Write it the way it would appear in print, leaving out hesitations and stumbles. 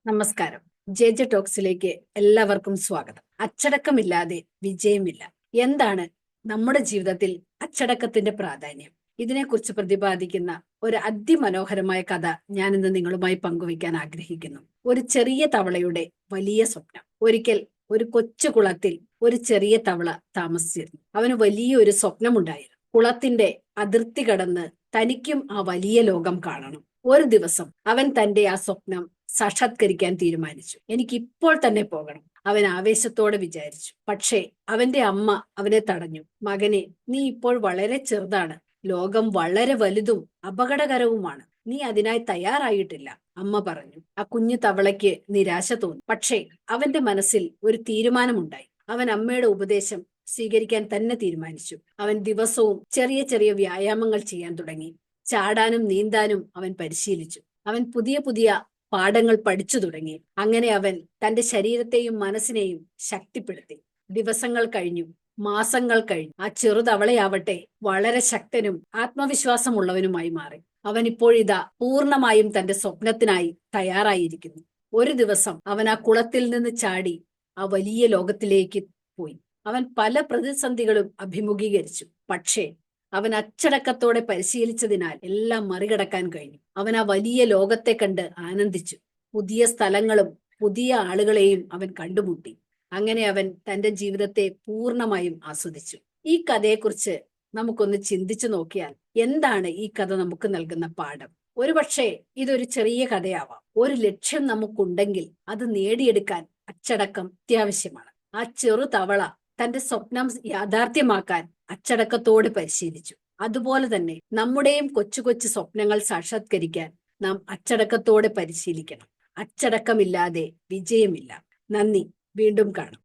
നമസ്കാരം. J J ടോക്സിലേക്ക് എല്ലാവർക്കും സ്വാഗതം. അച്ചടക്കമില്ലാതെ വിജയമില്ല. എന്താണ് നമ്മുടെ ജീവിതത്തിൽ അച്ചടക്കത്തിന്റെ പ്രാധാന്യം? ഇതിനെക്കുറിച്ച് പ്രതിപാദിക്കുന്ന ഒരു അതിമനോഹരമായ കഥ ഞാൻ ഇന്ന് നിങ്ങളുമായി പങ്കുവയ്ക്കാൻ ആഗ്രഹിക്കുന്നു. ഒരു ചെറിയ തവളയുടെ വലിയ സ്വപ്നം. ഒരിക്കൽ ഒരു കൊച്ചു കുളത്തിൽ ഒരു ചെറിയ തവള താമസിച്ചിരുന്നു. അവന് വലിയൊരു സ്വപ്നമുണ്ടായിരുന്നു. കുളത്തിന്റെ അതിർത്തി കടന്ന് തനിക്കും ആ വലിയ ലോകം കാണണം. ഒരു ദിവസം അവൻ തന്റെ ആ സ്വപ്നം സാക്ഷാത്കരിക്കാൻ തീരുമാനിച്ചു. എനിക്ക് ഇപ്പോൾ തന്നെ പോകണം, അവൻ ആവേശത്തോടെ വിചാരിച്ചു. പക്ഷേ അവന്റെ അമ്മ അവനെ തടഞ്ഞു. മകനെ, നീ ഇപ്പോൾ വളരെ ചെറുതാണ്. ലോകം വളരെ വലുതും അപകടകരവുമാണ്. നീ അതിനായി തയ്യാറായിട്ടില്ല, അമ്മ പറഞ്ഞു. ആ കുഞ്ഞു തവളയ്ക്ക് നിരാശ തോന്നി. പക്ഷേ അവന്റെ മനസ്സിൽ ഒരു തീരുമാനമുണ്ടായി. അവൻ അമ്മയുടെ ഉപദേശം സ്വീകരിക്കാൻ തന്നെ തീരുമാനിച്ചു. അവൻ ദിവസവും ചെറിയ ചെറിയ വ്യായാമങ്ങൾ ചെയ്യാൻ തുടങ്ങി. ചാടാനും നീന്താനും അവൻ പരിശീലിച്ചു. അവൻ പുതിയ പുതിയ പാഠങ്ങൾ പഠിച്ചു തുടങ്ങി. അങ്ങനെ അവൻ തന്റെ ശരീരത്തെയും മനസ്സിനെയും ശക്തിപ്പെടുത്തി. ദിവസങ്ങൾ കഴിഞ്ഞു, മാസങ്ങൾ കഴിഞ്ഞു. ആ ചെറുതവളയാവട്ടെ വളരെ ശക്തനും ആത്മവിശ്വാസമുള്ളവനുമായി മാറി. അവൻ ഇപ്പോഴിതാ പൂർണ്ണമായും തന്റെ സ്വപ്നത്തിനായി തയ്യാറായിരിക്കുന്നു. ഒരു ദിവസം അവൻ ആ കുളത്തിൽ നിന്ന് ചാടി ആ വലിയ ലോകത്തിലേക്ക് പോയി. അവൻ പല പ്രതിസന്ധികളും അഭിമുഖീകരിച്ചു. പക്ഷേ അവൻ അച്ചടക്കത്തോടെ പരിശീലിച്ചതിനാൽ എല്ലാം മറികടക്കാൻ കഴിഞ്ഞു. അവൻ ആ വലിയ ലോകത്തെ കണ്ട് ആനന്ദിച്ചു. പുതിയ സ്ഥലങ്ങളും പുതിയ ആളുകളെയും അവൻ കണ്ടുമുട്ടി. അങ്ങനെ അവൻ തന്റെ ജീവിതത്തെ പൂർണ്ണമായും ആസ്വദിച്ചു. ഈ കഥയെക്കുറിച്ച് നമുക്കൊന്ന് ചിന്തിച്ചു നോക്കിയാൽ എന്താണ് ഈ കഥ നമുക്ക് നൽകുന്ന പാഠം? ഒരുപക്ഷെ ഇതൊരു ചെറിയ കഥയാവാം. ഒരു ലക്ഷ്യം നമുക്കുണ്ടെങ്കിൽ അത് നേടിയെടുക്കാൻ അച്ചടക്കം അത്യാവശ്യമാണ്. ആ ചെറു തവള തന്റെ സ്വപ്നം യാഥാർത്ഥ്യമാക്കാൻ അച്ചടക്കത്തോടെ പരിശീലിച്ചു. അതുപോലെ തന്നെ നമ്മുടെയും കൊച്ചു കൊച്ചു സ്വപ്നങ്ങൾ സാക്ഷാത്കരിക്കാൻ നാം അച്ചടക്കത്തോടെ പരിശീലിക്കണം. അച്ചടക്കമില്ലാതെ വിജയമില്ല. നന്ദി. വീണ്ടും കാണാം.